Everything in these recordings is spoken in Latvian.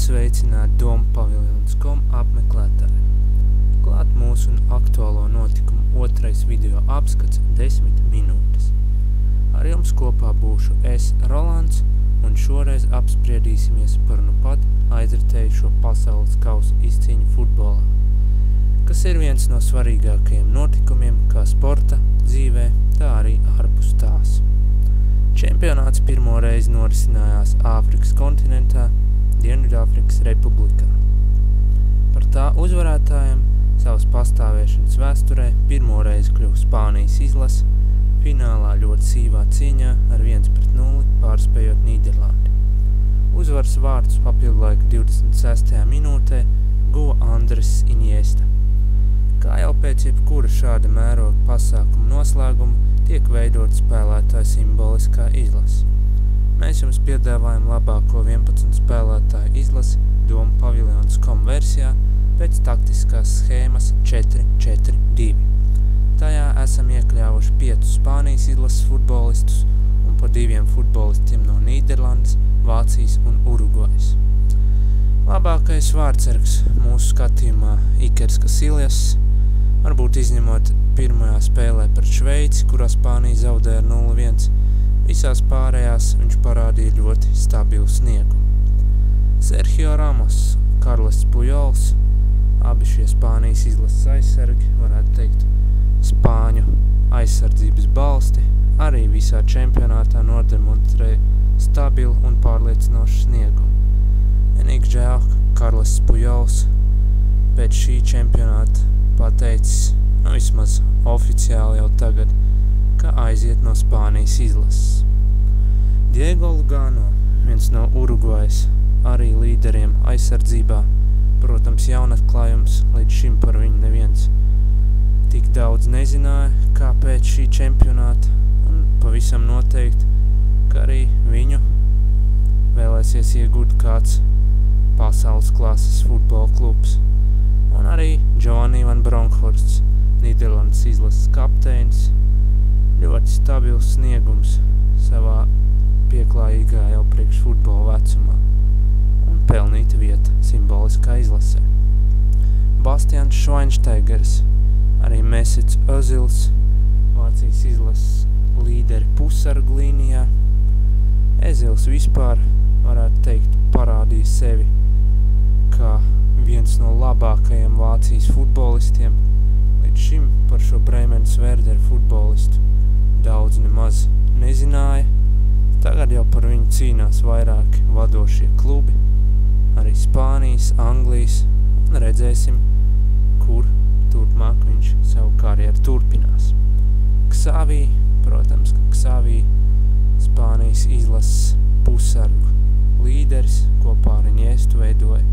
sveicināti dompaviljons.com apmeklētāji. Klāt mūsu aktuālo notikumu otrais video apskats 10 minūtes. Ar jums kopā būšu es, Rolands, un šoreiz apspriedīsimies par nu pat aizritējušo pasaules kausa izcīņu futbolā, kas ir viens no svarīgākajiem notikumiem kā sporta dzīvē, tā arī ārpus tās. Čempionāts pirmo reizi norisinājās Āfrikas kontinentā, Dienvidāfrikas republikā. Par tā uzvarētājiem savas pastāvēšanas vēsturē pirmo reizi kļuva Spānijas izlase, finālā ļoti sīvā cīņā ar 1-0 pārspējot Nīderlandi. Uzvaras vārdus papildlaika 26. minūtē guva Andres Iniesta. Kā jau pēc jebkura šāda mēroga pasākuma noslēguma tiek veidot spēlētāju simboliskā izlase. Mēs jums piedāvājam labāko 11 spēlētāju izlasi dompaviljons.com versijā pēc taktiskās schēmas 4-4-2. Tajā esam iekļāvuši 5 Spānijas izlases futbolistus un pa 2 futbolistiem no Nīderlandes, Vācijas un Urugvajas. Labākais vārdsargs mūsu skatījumā Ikers Casillas, varbūt izņemot pirmajā spēlē pret Šveici, kurā Spānija zaudēja 0-1, visās pārējās viņš parādīja ļoti stabilu sniegu. Sergio Ramos, Carles Pujols, abi šie Spānijas izlases aizsargi, varētu teikt, Spāņu aizsardzības balsti, arī visā čempionātā nodemonstrēja stabilu un pārliecinošu sniegumu. Vienīgi žēl, ka Carles Pujols pēc šī čempionāta pateicis, vismaz oficiāli jau tagad, ka aiziet no Spānijas izlases. Diego Lugano, viens no Urugvajas, arī līderiem aizsardzībā, protams jaunatklājums, līdz šim par viņu neviens tik daudz nezināja, kā pēc šī čempionāta, un pavisam noteikti, ka arī viņu vēlēsies iegūt kāds pasaules klases futbola klubs. Un arī Giovanni van Bronckhorsts, Nīderlandes izlases kapteinis, ļoti stabils sniegums savā pieklājīgā jau priekš futbola vecumā un pelnīta vieta simboliskā izlasē. Bastians Schweinsteigers, arī Mesut Özils, Vācijas izlases līderi pussargu līnijā. Özils vispār, varētu teikt, parādīja sevi kā viens no labākajiem Vācijas futbolistiem. Līdz šim par šo Bremenes Werder futbolistu daudz nemaz nezināja. Tagad jau par viņu cīnās vairāki vadošie klubi, arī Spānijas, Anglijas, un redzēsim, kur turpmāk viņš savu karjeru turpinās. Xavi, protams, ka Xavi Spānijas izlases pussargu līderis kopā ar Iniestu veidoja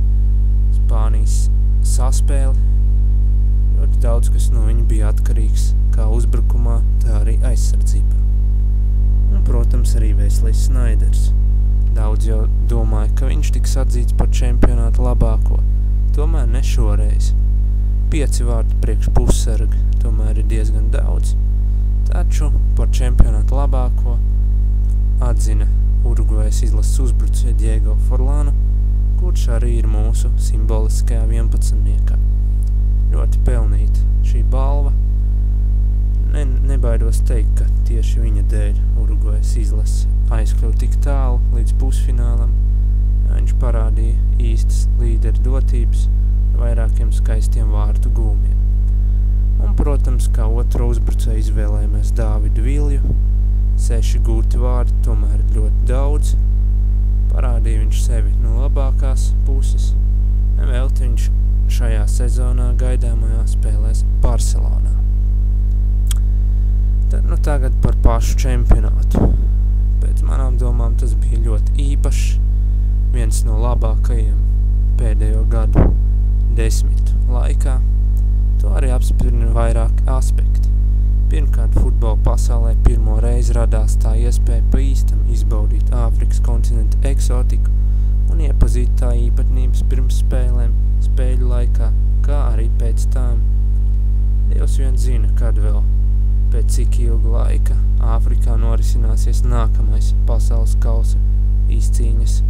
Spānijas saspēli. Ļoti daudz, kas no viņa bija atkarīgs kā uzbrukumā, tā arī aizsardzībā. Un, protams, arī Wesley's Sneijders. Daudz jau domāja, ka viņš tiks atzīts par čempionātu labāko, tomēr ne šoreiz. 5 vārdi priekš pussarga tomēr ir diezgan daudz, taču par čempionātu labāko atzina Urugvajas izlases uzbrucēju Diego Forlanu, kurš arī ir mūsu simboliskajā 11-niekā. Ļoti pelnīta šī balva. Nebaidos teikt, ka tieši viņa dēļ Urugvajas izlase aizkļuva tik tālu līdz pusfinālam. Viņš parādīja īstas līderu dotības vairākiem skaistiem vārtu gūmiem. Un, protams, kā otro uzbrucēju izvēlējamies Dāvidu Vilju. 6 gūti vārdi tomēr ļoti daudz. Parādīja viņš sevi no labākās puses. Nevelti viņš šajā sezonā gaidāmajā spēlēs Barcelonā. Tad tagad par pašu čempionātu. Pēc manām domām tas bija ļoti īpašs, viens no labākajiem pēdējo gadu 10 laikā. To arī apspriež vairāki aspekti. Pirmkārt, futbola pasaulē pirmo reizi radās tā iespēja pa īstam izbaudīt Āfrikas kontinenta eksotiku un iepazīt tā īpatnības pirms spēlēm, spēļu laikā, kā arī pēc tām. Dievs vien zina, kad vēl, pēc cik ilga laika Āfrikā norisināsies nākamais pasaules kausa izcīņas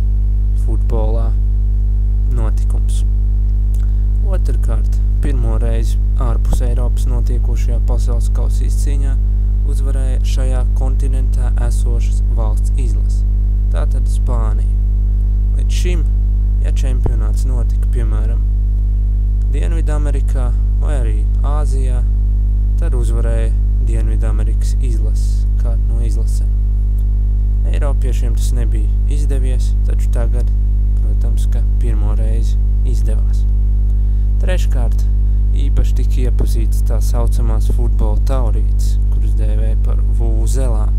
futbolā. notikums. Otrkārt, pirmo reizi ārpus Eiropas notiekošajā pasaules kausa izcīņā uzvarēja šajā kontinentā esošas valsts izlase, tātad Spānija. Līdz šim, ja čempionāts notika, piemēram, Dienvidamerikā vai arī Āzijā, tad uzvarēja Dienvidamerikas izlases, kāda no izlasēm. Eiropiešiem tas nebija izdevies, taču tagad, protams, ka pirmo reizi izdevās. Treškārt, īpaši tika iepazītas tā saucamās futbola taurītes, kuras dēvē par vuvuzelām.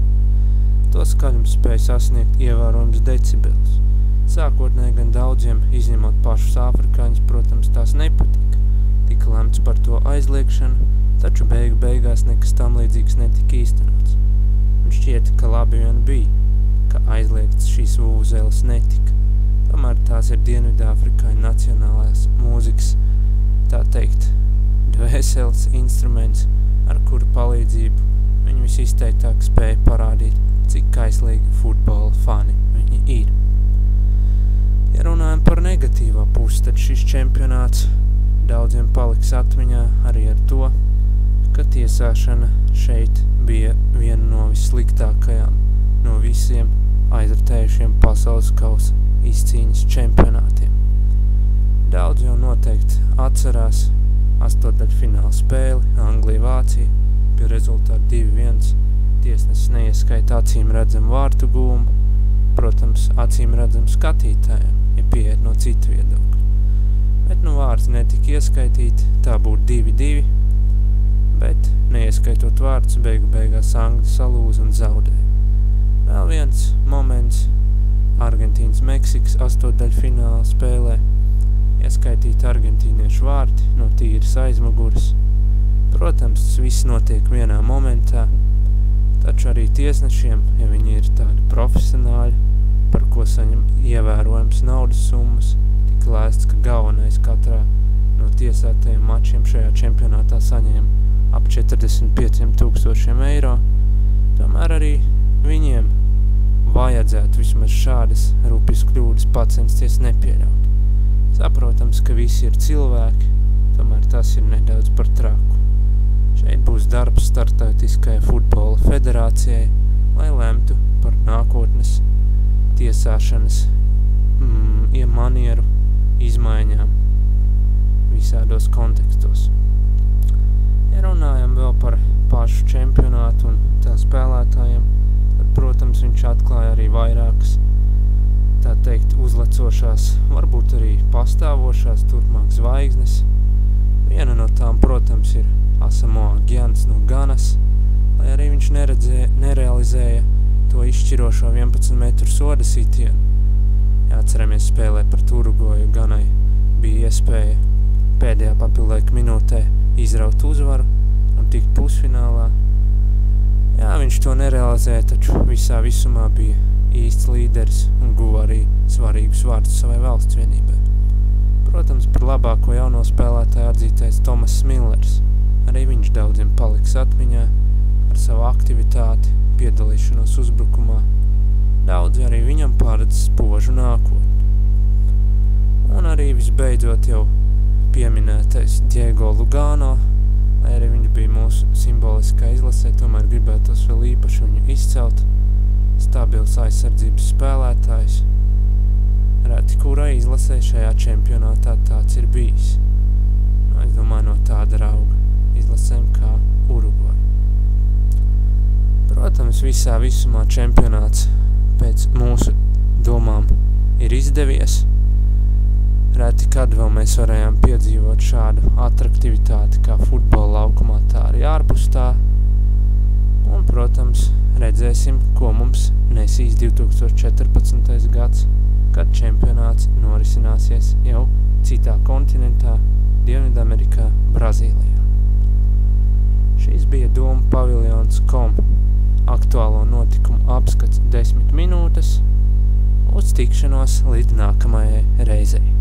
To skaļums spēja sasniegt ievērojams decibels. Sākotnēji gan daudziem, izņemot pašus afrikāņus, protams, tās nepatika. Tika lemts par to aizliekšanu, taču beigās nekas tam līdzīgs netika īstenots. Un šķiet, ka labi vien bija, ka aizliegts šīs vuvuzeles netika. Tomēr tās ir Dienvidāfrikāņu nacionālās mūzikas, tā teikt, dvēseles instruments, ar kuru palīdzību viņi visizteiktāk spēja parādīt, cik kaislīgi futbola fani viņi ir. Ja runājam par negatīvā pusi, tad šis čempionāts daudziem paliks atmiņā arī ar to, ka tiesāšana šeit bija viena no vissliktākajām no visiem aizritējušiem pasaules kausa izcīņas čempionātiem. Daudz jau noteikti atcerās astotdaļfināla spēli Anglija-Vācija pie rezultātu 2-1. Tiesnesis neieskaita acīm redzam vārtu gūmu, protams, acīm redzam skatītājiem, ja pieiet no citu viedokļu. Bet vārds netika ieskaitīti, tā būtu 2-2, bet neieskaitot vārdus beigās Angļi salūza un zaudēja. Vēl viens moments Argentīnas-Meksikas astotdaļfināla spēlē. Ieskaitīt argentīniešu vārti no tīras aizmuguras. Protams, tas viss notiek vienā momentā, taču arī tiesnešiem, ja viņi ir tādi profesionāļi, par ko saņem ievērojams naudas summas, tika lēsts, ka galvenais katrā no tiesātajiem mačiem šajā čempionātā saņēma ap 45,000 eiro. Tomēr arī viņiem vajadzētu vismaz šādas rupjas kļūdas pacensties nepieļaut. Saprotams, ka visi ir cilvēki, tomēr tas ir nedaudz par traku. Šeit būs darbs startautiskajai futbola federācijai, lai lemtu par nākotnes tiesāšanas manieru izmaiņām visādos kontekstos. Ja runājam vēl par pašu čempionātu un tā spēlētājiem, tad, protams, viņš atklāja arī vairākas, tā teikt, uzlecošās, varbūt arī pastāvošās turpmāk zvaigznes. Viena no tām, protams, ir Asamoah Gjans no Ganas, lai arī viņš nerealizēja to izšķirošo 11 metru soda sitienu. Jāatceramies spēlē par Uruguaju, Ganai bija iespēja pēdējā papildlaika minūtē izraut uzvaru un tikt pusfinālā. Jā, viņš to nerealizēja, taču visā visumā bija īsts līderis un guva arī svarīgus vārdus savai valsts vienībai. Protams, par labāko jauno spēlētāju atzītais Tomas Millers. Arī viņš daudziem paliks atmiņā ar savu aktivitāti, piedalīšanos uzbrukumā. Daudzi arī viņam pāredz spožu nākotni. Un arī visbeidzot jau pieminētais Diego Lugano, lai arī viņš bija mūsu simboliskā izlasē, tomēr gribētos vēl īpaši viņu izcelt. Stabils aizsardzības spēlētājs. Reti kurai izlasē šajā čempionātā tāds ir bijis. Es domāju, no tāda rauga izlasēm kā Uruguay. Protams, visā visumā čempionāts pēc mūsu domām ir izdevies. Reti kad vēl mēs varējām piedzīvot šādu atraktivitāti kā futbola laukumā, tā arī ārpus tā. Un, protams, redzēsim, ko mums nesīs 2014. gads, kad čempionāts norisināsies jau citā kontinentā, Dienvidamerikā, Brazīlijā. Šīs bija Doma paviljons.com aktuālo notikumu apskats 10 minūtes. Uz tikšanos līdz nākamajai reizei.